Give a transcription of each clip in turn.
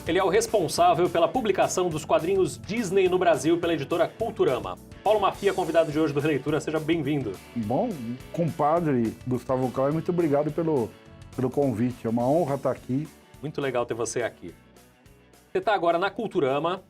Ele é o responsável pela publicação dos quadrinhos Disney no Brasil pela editora Culturama. Paulo Mafia, convidado de hoje do Releitura, seja bem-vindo. Bom, compadre Gustavo Clay, muito obrigado pelo convite. É uma honra estar aqui. Muito legal ter você aqui. Você está agora na Culturama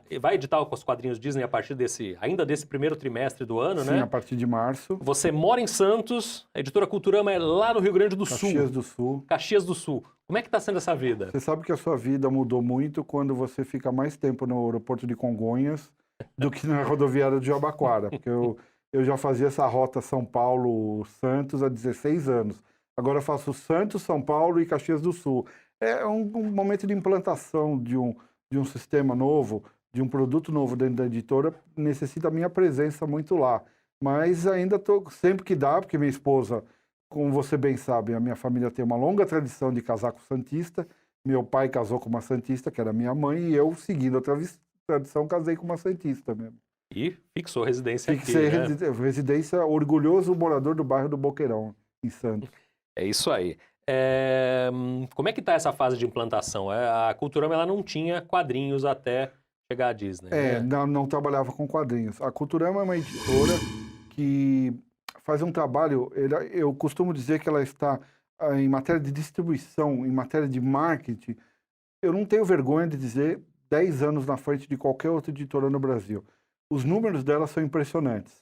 e vai editar os quadrinhos Disney a partir ainda desse primeiro trimestre do ano, né? Sim, a partir de março. Você mora em Santos, a editora Culturama é lá no Rio Grande do Sul. Caxias do Sul. Caxias do Sul. Como é que está sendo essa vida? Você sabe que a sua vida mudou muito quando você fica mais tempo no aeroporto de Congonhas do que na rodoviária de Jabaquara, porque eu já fazia essa rota São Paulo-Santos há 16 anos. Agora eu faço Santos, São Paulo e Caxias do Sul. É um momento de implantação de um sistema novo, de um produto novo dentro da editora, necessita a minha presença muito lá. Mas ainda estou, sempre que dá, porque minha esposa, como você bem sabe, a minha família tem uma longa tradição de casar com santista. Meu pai casou com uma santista, que era minha mãe, e eu, seguindo a tradição, casei com uma santista mesmo. E fixou residência aqui, Fixei né? residência, orgulhoso morador do bairro do Boqueirão, em Santos. É isso aí. Como é que está essa fase de implantação? A Culturama ela não tinha quadrinhos até chegar à Disney, né? Não trabalhava com quadrinhos. A Culturama é uma editora que faz um trabalho, eu costumo dizer que ela está em matéria de distribuição, em matéria de marketing, eu não tenho vergonha de dizer 10 anos na frente de qualquer outra editora no Brasil. Os números dela são impressionantes.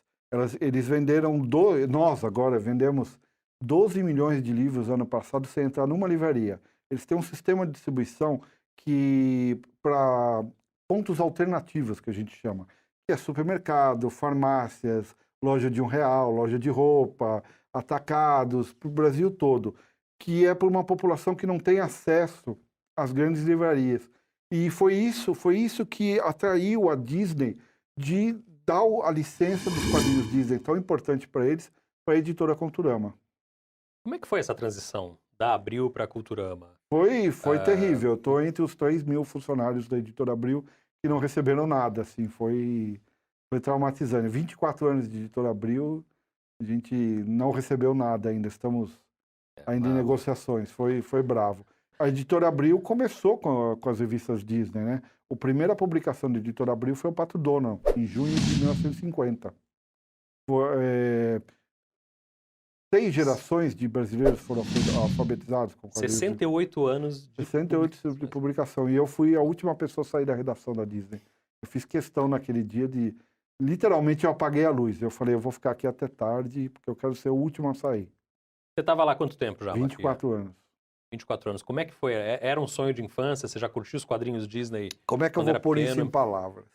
Eles venderam, nós agora vendemos 12 milhões de livros ano passado sem entrar numa livraria. Eles têm um sistema de distribuição que, para pontos alternativos, que a gente chama, que é supermercado, farmácias, loja de R$1, loja de roupa, atacados, para o Brasil todo, que é para uma população que não tem acesso às grandes livrarias. E foi isso que atraiu a Disney de dar a licença dos quadrinhos Disney, tão importante para eles, para a editora Culturama. Como é que foi essa transição da Abril para a Culturama? Foi terrível. Eu estou entre os 3 mil funcionários da editora Abril que não receberam nada. Assim, foi traumatizante. 24 anos de editora Abril, a gente não recebeu nada ainda. Estamos ainda em negociações. Foi bravo. A editora Abril começou com as revistas Disney, né? A primeira publicação da editora Abril foi o Pato Donald, em junho de 1950. 6 gerações de brasileiros foram alfabetizados com quadrinhos. 68 anos de 68 de publicação. E eu fui a última pessoa a sair da redação da Disney. Eu fiz questão naquele dia de... Literalmente, eu apaguei a luz. Eu falei, eu vou ficar aqui até tarde, porque eu quero ser o último a sair. Você estava lá há quanto tempo já, 24 Mafia? anos. 24 anos. Como é que foi? Era um sonho de infância? Você já curtiu os quadrinhos Disney? Como é que eu vou pôr isso em palavras?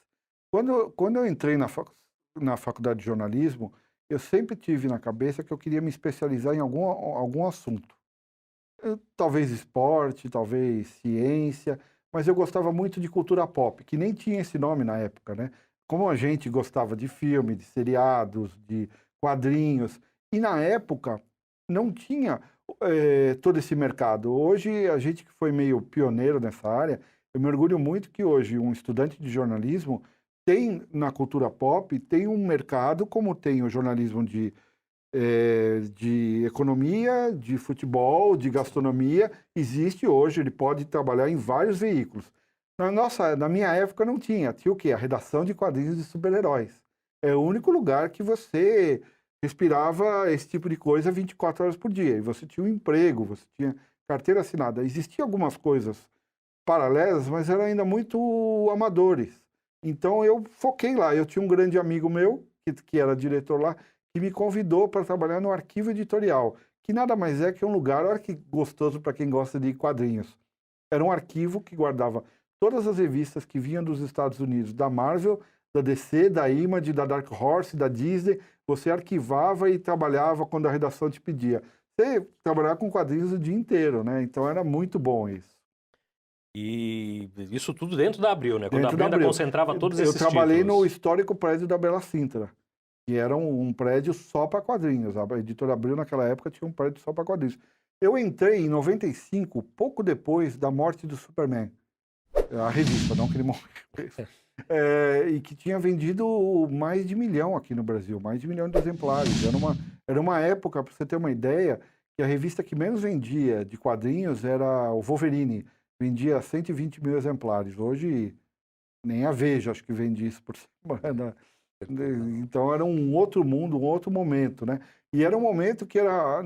Quando eu entrei na faculdade de jornalismo, eu sempre tive na cabeça que eu queria me especializar em algum assunto. Talvez esporte, talvez ciência, mas eu gostava muito de cultura pop, que nem tinha esse nome na época, né? Como a gente gostava de filme, de seriados, de quadrinhos, e na época não tinha todo esse mercado. Hoje, a gente que foi meio pioneiro nessa área, eu me orgulho muito que hoje um estudante de jornalismo tem na cultura pop, tem um mercado como tem o jornalismo de economia, de futebol, de gastronomia. Existe hoje, ele pode trabalhar em vários veículos. Na minha época não tinha. Tinha o quê? A redação de quadrinhos de super-heróis. É o único lugar que você respirava esse tipo de coisa 24 horas por dia. E você tinha um emprego, você tinha carteira assinada. Existiam algumas coisas paralelas, mas eram ainda muito amadores. Então eu foquei lá. Eu tinha um grande amigo meu, que era diretor lá, que me convidou para trabalhar no arquivo editorial, que nada mais é que um lugar, olha que gostoso para quem gosta de quadrinhos. Era um arquivo que guardava todas as revistas que vinham dos Estados Unidos, da Marvel, da DC, da Image, da Dark Horse, da Disney. Você arquivava e trabalhava quando a redação te pedia. Você trabalhava com quadrinhos o dia inteiro, né? Então era muito bom isso. E isso tudo dentro da Abril, né? Quando Dentro a Abril ainda concentrava todos esses títulos. Eu trabalhei no histórico prédio da Bela Sintra, que era um prédio só para quadrinhos. A editora Abril, naquela época, tinha um prédio só para quadrinhos. Eu entrei em 95, pouco depois da morte do Superman. A revista, não que ele morreu. E que tinha vendido mais de 1 milhão aqui no Brasil, mais de 1 milhão de exemplares. Era uma época, para você ter uma ideia, que a revista que menos vendia de quadrinhos era o Wolverine. vendia 120 mil exemplares. Hoje, nem a Veja, acho que vende isso por semana. Então, era um outro mundo, um outro momento, né? E era um momento que era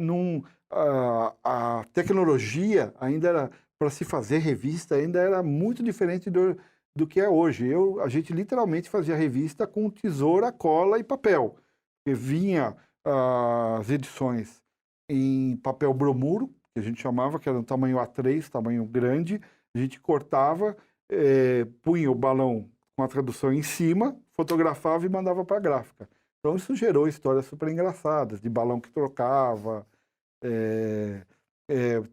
a tecnologia ainda era, para se fazer revista, ainda era muito diferente do que é hoje. A gente literalmente fazia revista com tesoura, cola e papel. Porque vinha as edições em papel bromuro, que a gente chamava, que era um tamanho A3, tamanho grande. A gente cortava, punha o balão com a tradução em cima, fotografava e mandava para a gráfica. Então isso gerou histórias super engraçadas, de balão que trocava.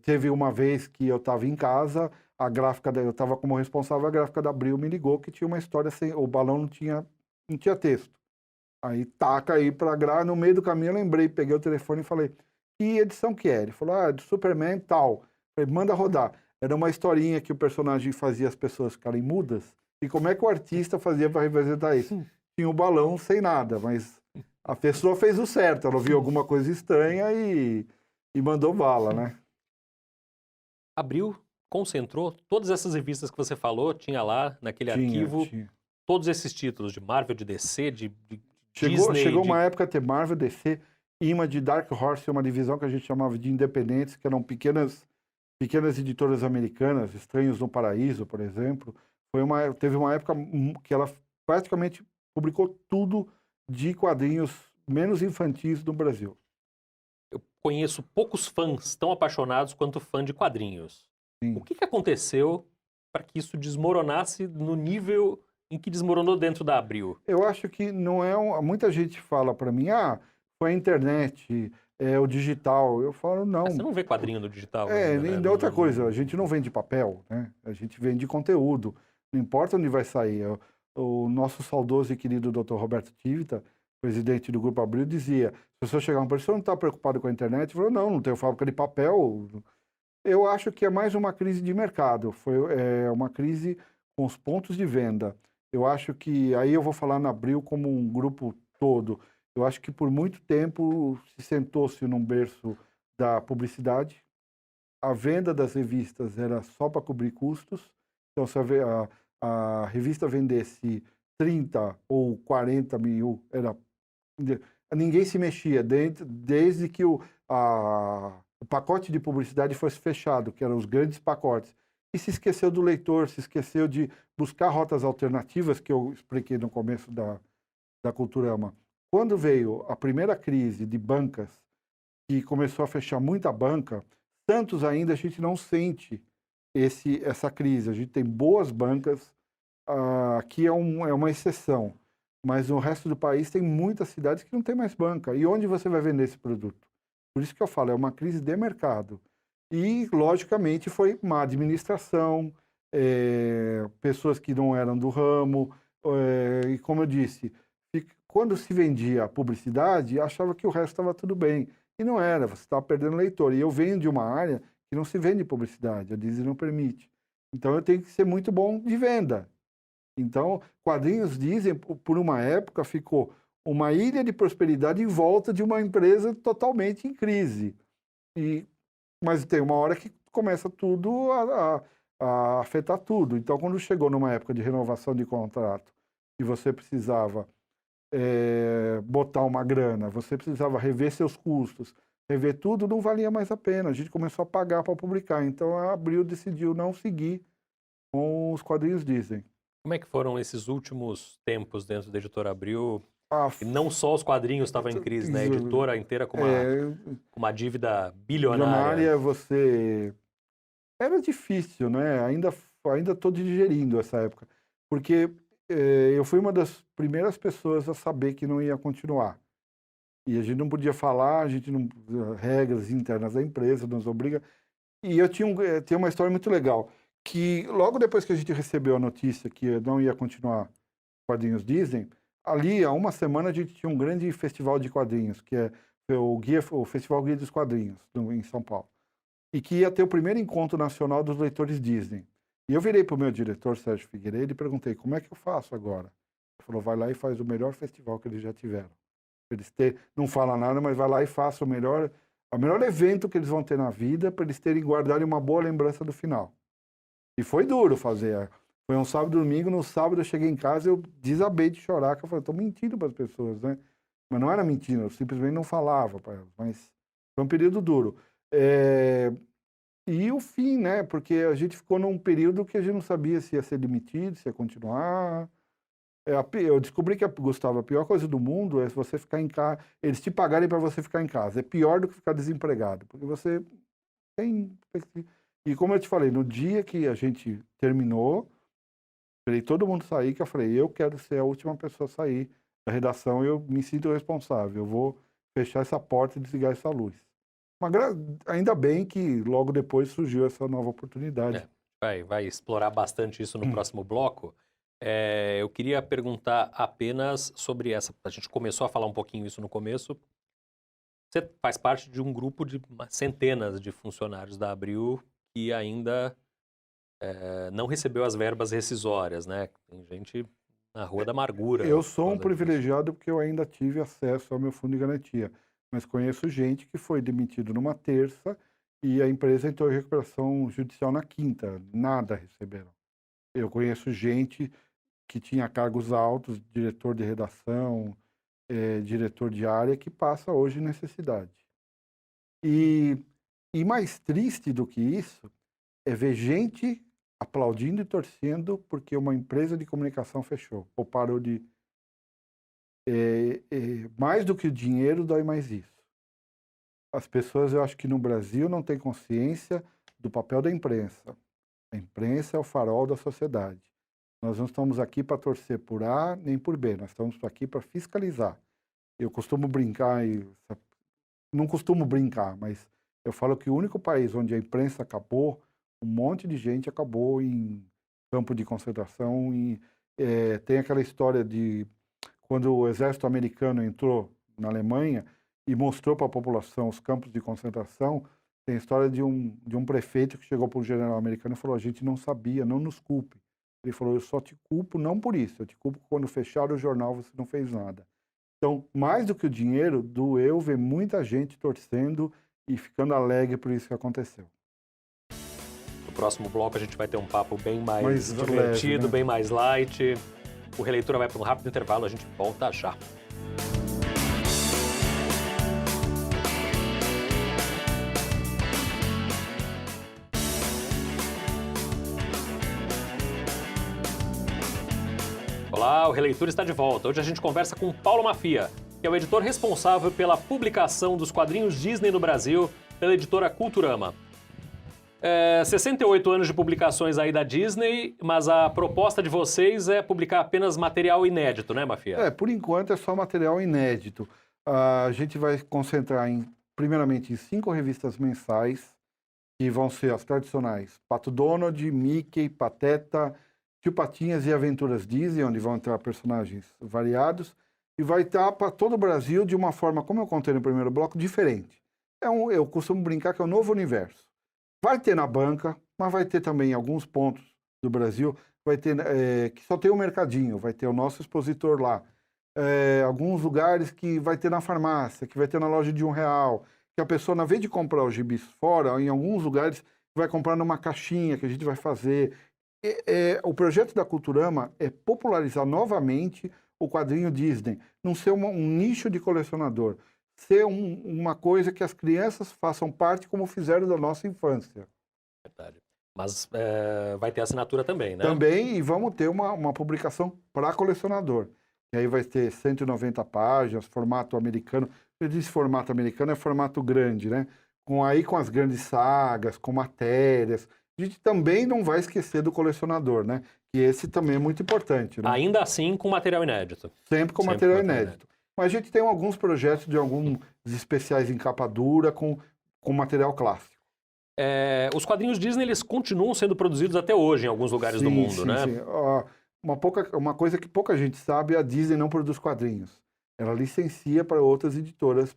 Teve uma vez que eu estava em casa, eu estava como responsável, a gráfica da Abril me ligou que tinha uma história sem, o balão não tinha texto. Aí taca aí para gráfica, no meio do caminho eu lembrei, peguei o telefone e falei, que edição que é? Ele falou, do Superman tal. Eu falei, manda rodar. Era uma historinha que o personagem fazia as pessoas ficarem mudas. E como é que o artista fazia para representar isso? Tinha um balão sem nada, mas a pessoa fez o certo. Ela viu alguma coisa estranha e mandou bala, né? Abril concentrou todas essas revistas que você falou, tinha lá naquele Tinha, arquivo tinha. todos esses títulos de Marvel, de DC, de Chegou Disney, uma época a ter Marvel, DC, Image, Dark Horse, uma divisão que a gente chamava de independentes, que eram pequenas editoras americanas, Estranhos no Paraíso, por exemplo. Teve uma época que ela praticamente publicou tudo de quadrinhos menos infantis no Brasil. Eu conheço poucos fãs tão apaixonados quanto fã de quadrinhos. O Sim. que aconteceu para que isso desmoronasse no nível em que desmoronou dentro da Abril? Eu acho que não é. Muita gente fala para mim, foi a internet, o digital. Eu falo, não. Você não vê quadrinho no digital ainda, né? Nem outra coisa, a gente não vende papel, né? A gente vende conteúdo. Não importa onde vai sair. O nosso saudoso e querido Dr. Roberto Tivita, presidente do Grupo Abril, dizia: se a pessoa chegar uma pessoa não está preocupado com a internet, falou: não tenho fábrica de papel. Eu acho que é mais uma crise de mercado. Foi uma crise com os pontos de venda. Eu acho que aí eu vou falar na Abril como um grupo todo. Eu acho que por muito tempo se sentou-se num berço da publicidade. A venda das revistas era só para cobrir custos. Então, se a revista vendesse 30 ou 40 mil, ninguém se mexia desde que o pacote de publicidade fosse fechado, que eram os grandes pacotes. E se esqueceu do leitor, se esqueceu de buscar rotas alternativas, que eu expliquei no começo da Culturama. Quando veio a primeira crise de bancas, que começou a fechar muita banca, Santos ainda a gente não sente essa crise. A gente tem boas bancas, aqui é uma exceção, mas no resto do país tem muitas cidades que não tem mais banca. E onde você vai vender esse produto? Por isso que eu falo, é uma crise de mercado. E, logicamente, foi má administração, pessoas que não eram do ramo, e como eu disse, quando se vendia a publicidade, achava que o resto estava tudo bem. E não era, você estava perdendo leitor. E eu venho de uma área que não se vende publicidade, a Disney não permite. Então eu tenho que ser muito bom de venda. Então, quadrinhos Disney, por uma época, ficou uma ilha de prosperidade em volta de uma empresa totalmente em crise. Mas tem uma hora que começa tudo a afetar tudo. Então, quando chegou numa época de renovação de contrato e você precisava botar uma grana, você precisava rever seus custos, rever tudo, não valia mais a pena. A gente começou a pagar para publicar. Então a Abril decidiu não seguir com os quadrinhos Disney. Como é que foram esses últimos tempos dentro da Editora Abril? Ah, E não só os quadrinhos estavam em crise, né? A editora inteira com uma dívida bilionária. bilionária, era difícil, né? Ainda estou digerindo essa época, porque eu fui uma das primeiras pessoas a saber que não ia continuar. E a gente não podia falar, a gente não regras internas da empresa nos obriga. E eu tinha uma história muito legal, que logo depois que a gente recebeu a notícia que não ia continuar quadrinhos Disney, ali há uma semana a gente tinha um grande festival de quadrinhos, que é o Festival Guia dos Quadrinhos, em São Paulo. E que ia ter o primeiro encontro nacional dos leitores Disney. E eu virei para o meu diretor, Sérgio Figueiredo, e perguntei, como é que eu faço agora? Ele falou, vai lá e faz o melhor festival que eles já tiveram. Não fala nada, mas vai lá e faça o melhor evento que eles vão ter na vida, para eles guardarem uma boa lembrança do final. E foi duro fazer. Foi um sábado e domingo, no sábado eu cheguei em casa, eu desabei de chorar, que eu falei, estou mentindo para as pessoas, né? Mas não era mentira, eu simplesmente não falava para elas. Mas foi um período duro. E o fim, né? Porque a gente ficou num período que a gente não sabia se ia ser demitido, se ia continuar. Eu descobri que, Gustavo, a pior coisa do mundo é se você ficar em casa, eles te pagarem para você ficar em casa. É pior do que ficar desempregado, porque você tem... E como eu te falei, no dia que a gente terminou, esperei todo mundo sair, que eu falei, eu quero ser a última pessoa a sair da redação, eu me sinto responsável, eu vou fechar essa porta e desligar essa luz. Ainda bem que logo depois surgiu essa nova oportunidade. Vai explorar bastante isso no próximo bloco. Eu queria perguntar apenas sobre essa. A gente começou a falar um pouquinho isso no começo. Você faz parte de um grupo de centenas de funcionários da Abril que ainda não recebeu as verbas rescisórias, né? Tem gente na Rua da Amargura. Eu sou um por causa disso. privilegiado porque eu ainda tive acesso ao meu fundo de garantia, mas conheço gente que foi demitido numa terça e a empresa entrou em recuperação judicial na quinta, nada receberam. Eu conheço gente que tinha cargos altos, diretor de redação, diretor de área, que passa hoje necessidade. E mais triste do que isso é ver gente aplaudindo e torcendo porque uma empresa de comunicação fechou ou parou de... mais do que o dinheiro, dói mais isso. As pessoas, eu acho que no Brasil não têm consciência do papel da imprensa. A imprensa é o farol da sociedade. Nós não estamos aqui para torcer por A nem por B, nós estamos aqui para fiscalizar. Eu costumo brincar, não costumo brincar, mas eu falo que o único país onde a imprensa acabou, um monte de gente acabou em campo de concentração. Tem aquela história de quando o exército americano entrou na Alemanha e mostrou para a população os campos de concentração, tem a história de um prefeito que chegou para o general americano e falou, a gente não sabia, não nos culpe. Ele falou, eu só te culpo não por isso, eu te culpo quando fecharam o jornal você não fez nada. Então, mais do que o dinheiro, doeu ver muita gente torcendo e ficando alegre por isso que aconteceu. No próximo bloco a gente vai ter um papo bem mais divertido, leve, né? bem mais light. O Releitura vai para um rápido intervalo, a gente volta já. Olá, o Releitura está de volta. Hoje a gente conversa com Paulo Mafia, que é o editor responsável pela publicação dos quadrinhos Disney no Brasil, pela editora Culturama. 68 anos de publicações aí da Disney, mas a proposta de vocês é publicar apenas material inédito, né, Mafia? Por enquanto é só material inédito. A gente vai concentrar primeiramente em 5 revistas mensais, que vão ser as tradicionais Pato Donald, Mickey, Pateta, Tio Patinhas e Aventuras Disney, onde vão entrar personagens variados, e vai estar para todo o Brasil de uma forma, como eu contei no primeiro bloco, diferente. Eu costumo brincar que é um novo universo. Vai ter na banca, mas vai ter também em alguns pontos do Brasil, vai ter que só tem o mercadinho, vai ter o nosso expositor lá. Alguns lugares que vai ter na farmácia, que vai ter na loja de R$1, que a pessoa, na vez de comprar os gibis fora, em alguns lugares, vai comprar numa caixinha que a gente vai fazer. O projeto da Culturama é popularizar novamente o quadrinho Disney, não ser um nicho de colecionador, ser uma coisa que as crianças façam parte como fizeram da nossa infância. Verdade. Mas vai ter assinatura também, né? Também, e vamos ter uma publicação para colecionador. E aí vai ter 190 páginas, formato americano. Eu disse formato americano, é formato grande, né? Com as grandes sagas, com matérias. A gente também não vai esquecer do colecionador, né? Que esse também é muito importante, né? Ainda assim com material inédito. Sempre com material inédito. Mas a gente tem alguns projetos de alguns especiais em capa dura com material clássico. Os quadrinhos Disney, eles continuam sendo produzidos até hoje em alguns lugares do mundo, né? Sim. Uma coisa que pouca gente sabe, a Disney não produz quadrinhos. Ela licencia para outras editoras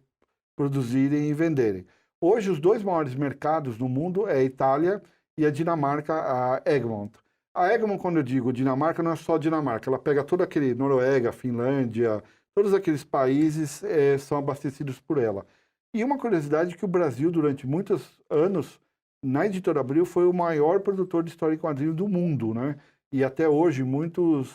produzirem e venderem. Hoje, os 2 maiores mercados no mundo é a Itália e a Dinamarca, a Egmont. A Egmont, quando eu digo Dinamarca, não é só Dinamarca. Ela pega todo aquele Noruega, Finlândia, todos aqueles países são abastecidos por ela. E uma curiosidade é que o Brasil, durante muitos anos, na Editora Abril, foi o maior produtor de história em quadrinhos do mundo, né? E até hoje, muitos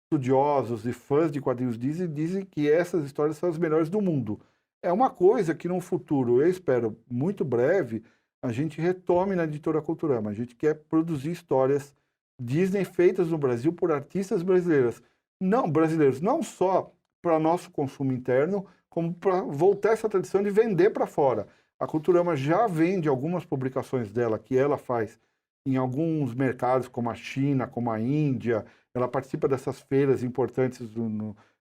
estudiosos e fãs de quadrinhos dizem que essas histórias são as melhores do mundo. É uma coisa que, no futuro, eu espero, muito breve, a gente retome na Editora Culturama. A gente quer produzir histórias Disney feitas no Brasil por artistas brasileiros, não só para nosso consumo interno, como para voltar essa tradição de vender para fora. A Culturama já vende algumas publicações dela, que ela faz em alguns mercados, como a China, como a Índia. Ela participa dessas feiras importantes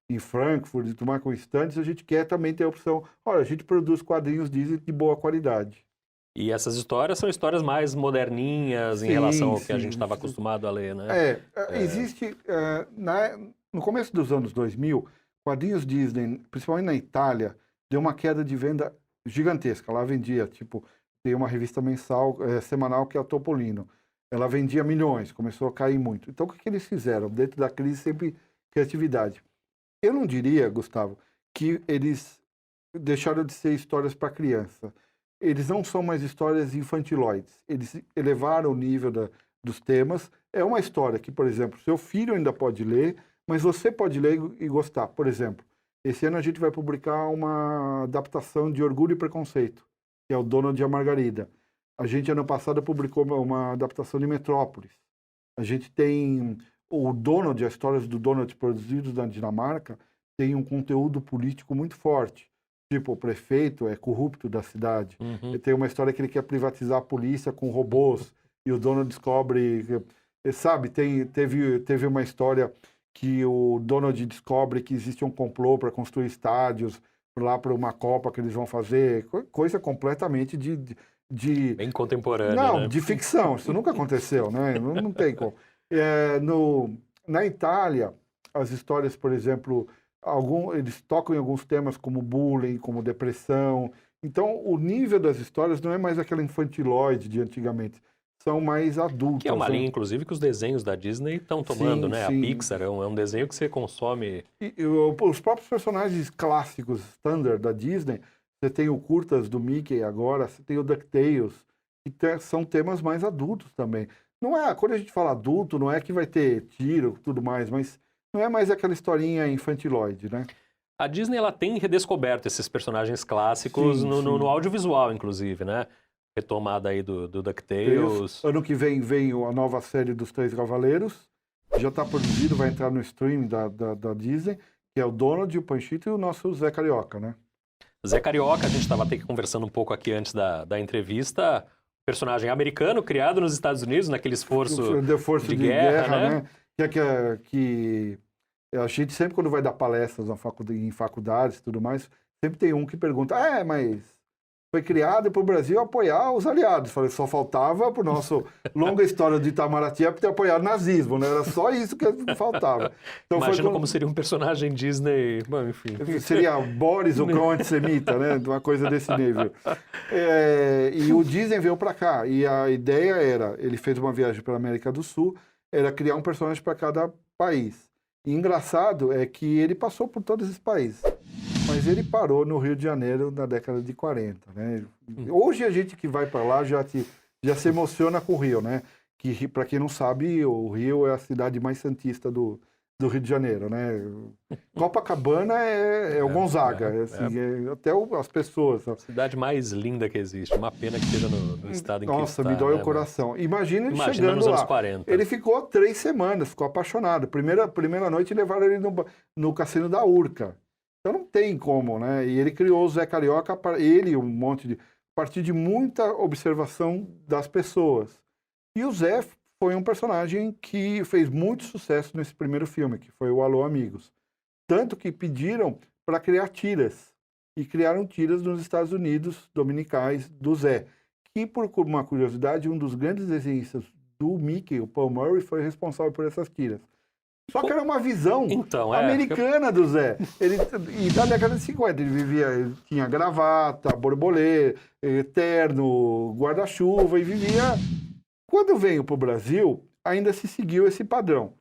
em Frankfurt e tudo mais com estantes. A gente quer também ter a opção, olha, a gente produz quadrinhos Disney de boa qualidade. E essas histórias são histórias mais moderninhas em relação ao que a gente estava acostumado a ler, né? Existe, no começo dos anos 2000, quadrinhos Disney, principalmente na Itália, deu uma queda de venda gigantesca. Lá vendia, tipo, tem uma revista semanal que é a Topolino. Ela vendia milhões, começou a cair muito. Então, o que eles fizeram? Dentro da crise, sempre criatividade. Eu não diria, Gustavo, que eles deixaram de ser histórias para criança. Eles não são mais histórias infantiloides. Eles elevaram o nível dos temas. É uma história que, por exemplo, seu filho ainda pode ler, mas você pode ler e gostar. Por exemplo, esse ano a gente vai publicar uma adaptação de Orgulho e Preconceito, que é o Donald e a Margarida. A gente, ano passado, publicou uma adaptação de Metrópolis. A gente tem o Donald, as histórias do Donald produzidos na Dinamarca, tem um conteúdo político muito forte. Tipo, o prefeito é corrupto da cidade. Uhum. Tem uma história que ele quer privatizar a polícia com robôs. E o Donald descobre... Sabe, teve uma história que o Donald descobre que existe um complô para construir estádios lá para uma Copa que eles vão fazer. Coisa completamente Bem contemporânea, não, né? de ficção. Isso nunca aconteceu, né? Não tem como. Na Itália, as histórias, por exemplo... eles tocam em alguns temas como bullying, como depressão. Então, o nível das histórias não é mais aquela infantiloide de antigamente. São mais adultas. Que é uma linha, inclusive, que os desenhos da Disney estão tomando, Sim, né? sim. A Pixar é um desenho que você consome... Os próprios personagens clássicos, standard da Disney, você tem o curtas do Mickey agora, você tem o DuckTales, que são temas mais adultos também. Não é, quando a gente fala adulto, não é que vai ter tiro e tudo mais, mas... não é mais aquela historinha infantiloide, né? A Disney, ela tem redescoberto esses personagens clássicos no audiovisual, inclusive, né? Retomada aí do DuckTales. Ano que vem a nova série dos Três Cavaleiros. Já está produzido, vai entrar no stream da Disney, que é o Donald, o Panchito e o nosso Zé Carioca, né? Zé Carioca, a gente estava até conversando um pouco aqui antes da entrevista. Personagem americano, criado nos Estados Unidos, naquele esforço de guerra, né? Que a gente sempre, quando vai dar palestras em faculdades e tudo mais, sempre tem um que pergunta, mas foi criado para o Brasil apoiar os aliados. Falei, só faltava para o nosso longa história de Itamaraty ter apoiado o nazismo, né? Era só isso que faltava. Então, imagina como seria um personagem Disney, bom, enfim. Seria Boris, o cão antissemita, né? Uma coisa desse nível. E o Disney veio para cá, e a ideia era, ele fez uma viagem pela América do Sul, era criar um personagem para cada país. E engraçado é que ele passou por todos esses países, mas ele parou no Rio de Janeiro na década de 40, né? Hoje a gente que vai para lá já se emociona com o Rio, né? Que, para quem não sabe, o Rio é a cidade mais santista do Rio de Janeiro, né? Copacabana é o Gonzaga, até as pessoas. Cidade mais linda que existe, uma pena que esteja no estado em que está. Nossa, me dói o coração. Imagina ele chegando nos anos lá. 40. Ele ficou 3 semanas, ficou apaixonado. Primeira noite levaram ele no cassino da Urca. Então não tem como, né? E ele criou o Zé Carioca, ele a partir de muita observação das pessoas. E o Zé foi um personagem que fez muito sucesso nesse primeiro filme, que foi o Alô Amigos. Tanto que pediram para criar tiras. E criaram tiras nos Estados Unidos, dominicais, do Zé. Que, por uma curiosidade, um dos grandes desenhistas do Mickey, o Paul Murray, foi responsável por essas tiras. Só que era uma visão americana do Zé. E da década de 50, ele tinha gravata, borbolê, terno, guarda-chuva, e vivia... Quando veio para o Brasil, ainda se seguiu esse padrão.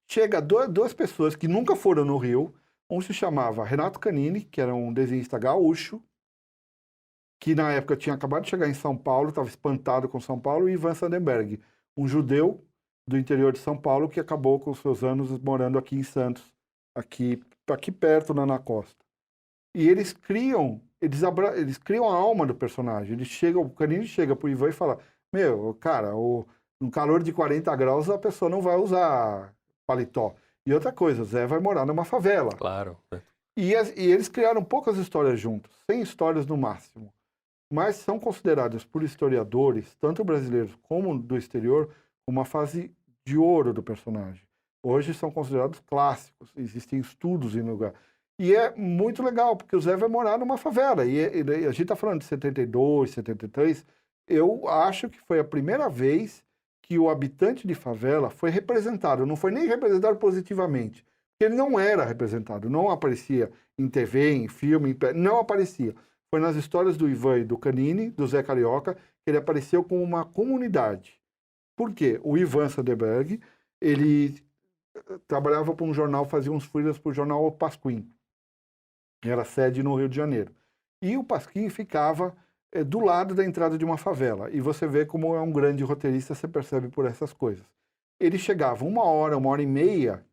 Chega duas pessoas que nunca foram no Rio. Um se chamava Renato Canini, que era um desenhista gaúcho, que na época tinha acabado de chegar em São Paulo, estava espantado com São Paulo, e Ivan Sandberg, um judeu do interior de São Paulo que acabou com seus anos morando aqui em Santos, aqui perto, na Costa. E eles criam a alma do personagem. O Canini chega pro Ivan e fala, meu, cara, no calor de 40 graus a pessoa não vai usar paletó. E outra coisa, Zé vai morar numa favela. Claro. E eles criaram poucas histórias juntos, 100 histórias no máximo. Mas são considerados por historiadores, tanto brasileiros como do exterior, uma fase de ouro do personagem. Hoje são considerados clássicos, existem estudos em lugar. E é muito legal, porque o Zé vai morar numa favela. E a gente está falando de 72, 73. Eu acho que foi a primeira vez que o habitante de favela foi representado. Não foi nem representado positivamente. Porque ele não era representado, não aparecia em TV, em filme, não aparecia. Foi nas histórias do Ivan e do Canini, do Zé Carioca, que ele apareceu como uma comunidade. Por quê? O Ivan Sandberg, ele trabalhava para um jornal, fazia uns freelas para o jornal O Pasquim. Era sede no Rio de Janeiro. E o Pasquim ficava do lado da entrada de uma favela. E você vê como é um grande roteirista, você percebe por essas coisas. Ele chegava 1 hora, 1 hora e meia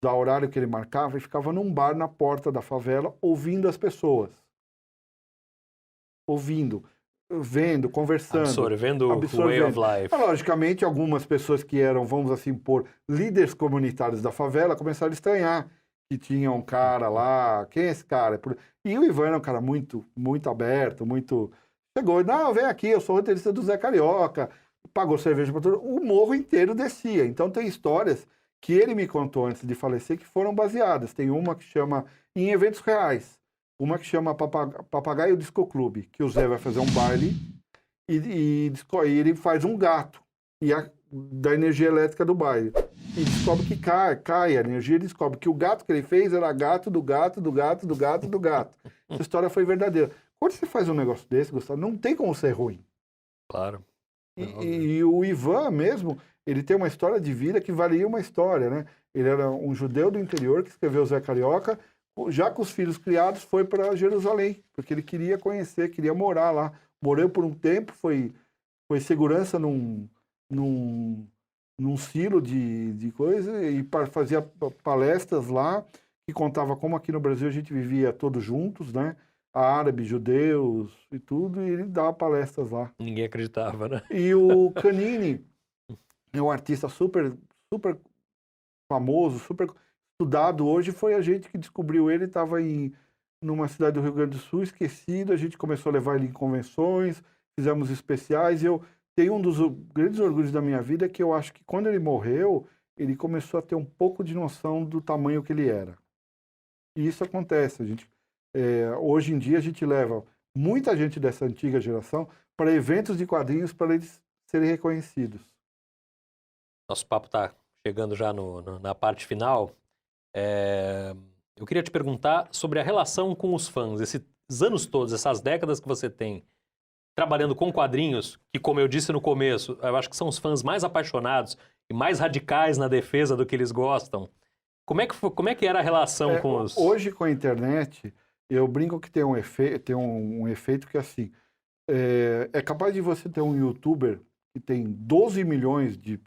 do horário que ele marcava e ficava num bar na porta da favela, ouvindo as pessoas. Ouvindo, vendo, conversando. Absorvendo o way of life. Logicamente, algumas pessoas que eram, vamos assim pôr, líderes comunitários da favela, começaram a estranhar que tinha um cara lá, quem é esse cara? E o Ivan era um cara muito, muito aberto, muito... Chegou, não, vem aqui, eu sou roteirista do Zé Carioca, pagou cerveja para todo mundo, o morro inteiro descia. Então tem histórias que ele me contou antes de falecer que foram baseadas. Tem uma que chama, em eventos reais, uma que chama Papagaio Disco Clube, que o Zé vai fazer um baile e ele faz um gato da energia elétrica do baile. E descobre que cai a energia, e descobre que o gato que ele fez era gato do gato, do gato, do gato, do gato. Essa história foi verdadeira. Quando você faz um negócio desse, Gustavo, não tem como ser ruim. Claro. E o Ivan mesmo, ele tem uma história de vida que valia uma história, né? Ele era um judeu do interior que escreveu Zé Carioca, já com os filhos criados, foi para Jerusalém, porque ele queria conhecer, queria morar lá. Morou por um tempo, foi segurança num silo de coisa e fazia palestras lá, que contava como aqui no Brasil a gente vivia todos juntos, né? Árabes, judeus e tudo, e ele dava palestras lá. Ninguém acreditava, né? E o Canini é um artista super, super famoso, super estudado. Hoje foi a gente que descobriu ele, estava numa cidade do Rio Grande do Sul, esquecido, a gente começou a levar ele em convenções, fizemos especiais, e eu tenho um dos grandes orgulhos da minha vida, que eu acho que quando ele morreu, ele começou a ter um pouco de noção do tamanho que ele era. E isso acontece, hoje em dia a gente leva muita gente dessa antiga geração para eventos de quadrinhos para eles serem reconhecidos. Nosso papo está chegando já na parte final. Eu queria te perguntar sobre a relação com os fãs, esses anos todos, essas décadas que você tem trabalhando com quadrinhos, que, como eu disse no começo, eu acho que são os fãs mais apaixonados e mais radicais na defesa do que eles gostam. Como é que era a relação com os... Hoje, com a internet, eu brinco que tem um efeito que, assim, é capaz de você ter um youtuber que tem 12 milhões de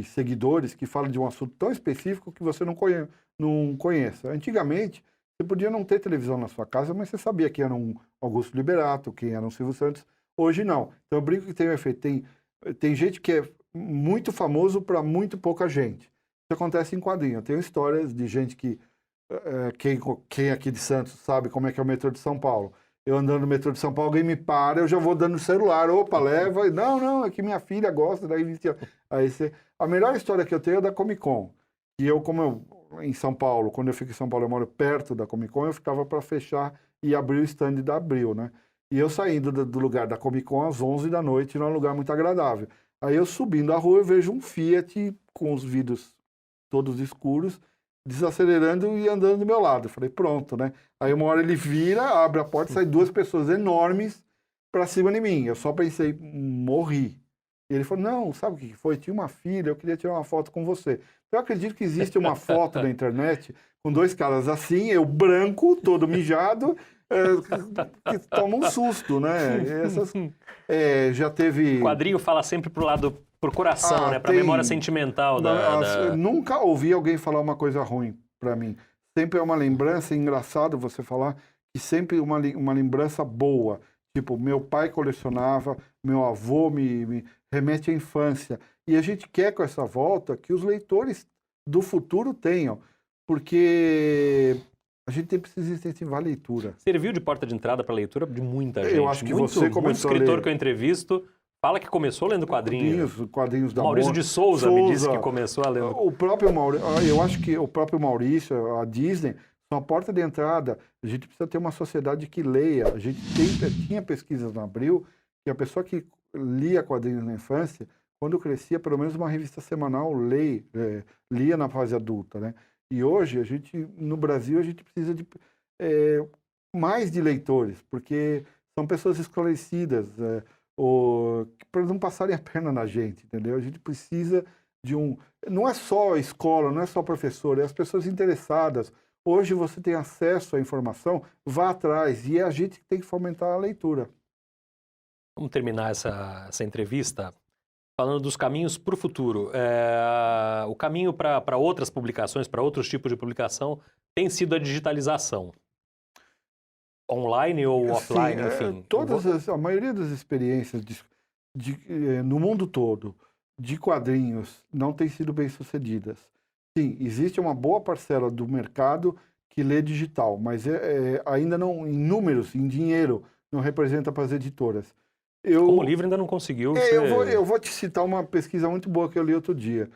seguidores que fala de um assunto tão específico que você não conheça. Antigamente, você podia não ter televisão na sua casa, mas você sabia quem era um Augusto Liberato, quem era um Silvio Santos. Hoje, não. Então, eu brinco que tem um efeito. Tem gente que é muito famoso para muito pouca gente. Isso acontece em quadrinho. Eu tenho histórias de gente que... Quem aqui de Santos sabe como é que é o metrô de São Paulo. Eu andando no metrô de São Paulo, alguém me para, eu já vou dando o celular. Opa, leva. Não, é que minha filha gosta. Daí a melhor história que eu tenho é da Comic Con. E em São Paulo, quando eu fico em São Paulo, eu moro perto da Comic Con, eu ficava para fechar e abrir o stand da Abril, né? E eu saindo do lugar da Comic Con às 11 da noite, num lugar muito agradável. Aí eu subindo a rua, eu vejo um Fiat com os vidros todos escuros, desacelerando e andando do meu lado. Eu falei, pronto, né? Aí uma hora ele vira, abre a porta, sai 2 pessoas enormes para cima de mim. Eu só pensei, morri. E ele falou, não, sabe o que foi? Tinha uma filha, eu queria tirar uma foto com você. Eu acredito que existe uma foto na internet com 2 caras assim, eu branco, todo mijado, que toma um susto, né? Já teve... O quadrinho fala sempre pro coração, né? Pra memória sentimental Nunca ouvi alguém falar uma coisa ruim pra mim. Sempre é uma lembrança, engraçado você falar, que sempre uma lembrança boa. Tipo, meu pai colecionava, meu avô me remete à infância. E a gente quer, com essa volta, que os leitores do futuro tenham. Porque a gente precisa incentivar a leitura. Serviu de porta de entrada para a leitura de muita gente. Eu acho que você começou muito escritor que eu entrevisto fala que começou lendo quadrinhos. Quadrinhos da Maurício de Souza me disse que começou a ler. O próprio eu acho que o próprio Maurício, a Disney, são a porta de entrada. A gente precisa ter uma sociedade que leia. A gente tinha pesquisas na Abril que a pessoa que lia quadrinhos na infância, quando crescia, pelo menos uma revista semanal lia na fase adulta, né? E hoje, no Brasil, a gente precisa de mais de leitores, porque são pessoas esclarecidas, para não passarem a perna na gente, entendeu? A gente precisa de não é só escola, não é só professor, é as pessoas interessadas. Hoje você tem acesso à informação, vá atrás, e é a gente que tem que fomentar a leitura. Vamos terminar essa entrevista falando dos caminhos para o futuro. O caminho para outras publicações, para outros tipos de publicação, tem sido a digitalização. Online ou offline, enfim. A maioria das experiências no mundo todo de quadrinhos não tem sido bem sucedidas. Sim, existe uma boa parcela do mercado que lê digital, mas ainda não, em números, em dinheiro, não representa para as editoras. Como livro ainda não conseguiu eu vou te citar uma pesquisa muito boa que eu li outro dia.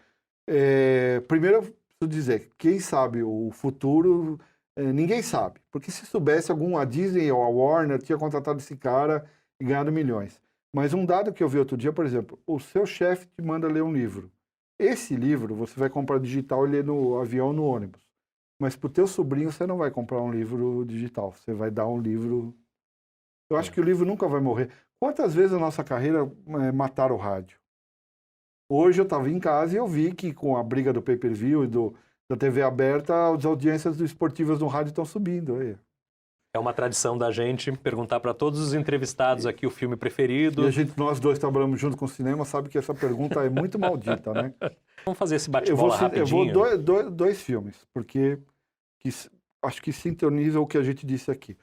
Primeiro, eu preciso dizer, quem sabe o futuro, ninguém sabe. Porque se soubesse, a Disney ou a Warner tinha contratado esse cara e ganhado milhões. Mas um dado que eu vi outro dia, por exemplo, o seu chefe te manda ler um livro. Esse livro você vai comprar digital e ler no avião, no ônibus. Mas para o teu sobrinho você não vai comprar um livro digital. Você vai dar um livro... Eu acho que o livro nunca vai morrer. Quantas vezes na nossa carreira mataram o rádio? Hoje eu estava em casa e eu vi que com a briga do pay-per-view e da TV aberta, as audiências esportivas no rádio estão subindo. Aí. É uma tradição da gente perguntar para todos os entrevistados aqui o filme preferido. E nós dois trabalhamos junto com o cinema, sabe que essa pergunta é muito maldita, né? Vamos fazer esse bate-bola rapidinho. Eu vou dois filmes, porque acho que sintoniza o que a gente disse aqui.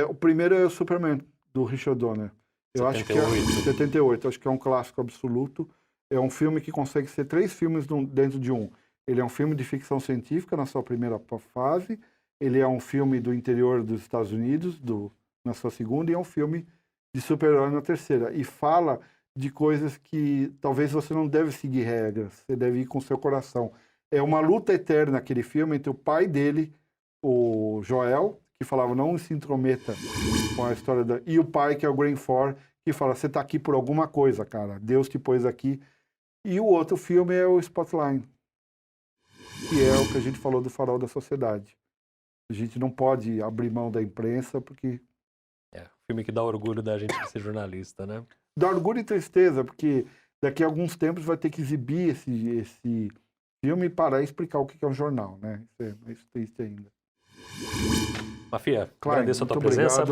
O primeiro é o Superman, do Richard Donner. Eu 78. acho que é 78, acho que é um clássico absoluto. É um filme que consegue ser 3 filmes dentro de um. Ele é um filme de ficção científica na sua primeira fase, ele é um filme do interior dos Estados Unidos na sua segunda, e é um filme de super-herói na terceira. E fala de coisas que talvez você não deve seguir regras, você deve ir com o seu coração. É uma luta eterna aquele filme entre o pai dele, o Joel, que falava não se intrometa com a história e o pai, que é o Graham Ford, que fala, você tá aqui por alguma coisa, cara, Deus te pôs aqui. E o outro filme é o Spotlight, que é o que a gente falou do Farol da Sociedade. A gente não pode abrir mão da imprensa, porque... filme que dá orgulho da gente de ser jornalista, né? Dá orgulho e tristeza, porque daqui a alguns tempos vai ter que exibir esse filme e parar e explicar o que é um jornal, né? Isso é mais triste ainda. Mafia, Klein, agradeço a tua presença.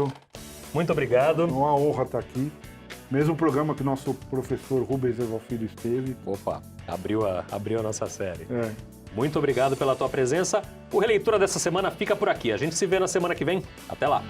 Muito obrigado. É uma honra estar aqui. Mesmo programa que o nosso professor Rubens Eval Filho esteve. Opa, abriu a nossa série. Muito obrigado pela tua presença. O Releitura dessa semana fica por aqui. A gente se vê na semana que vem. Até lá.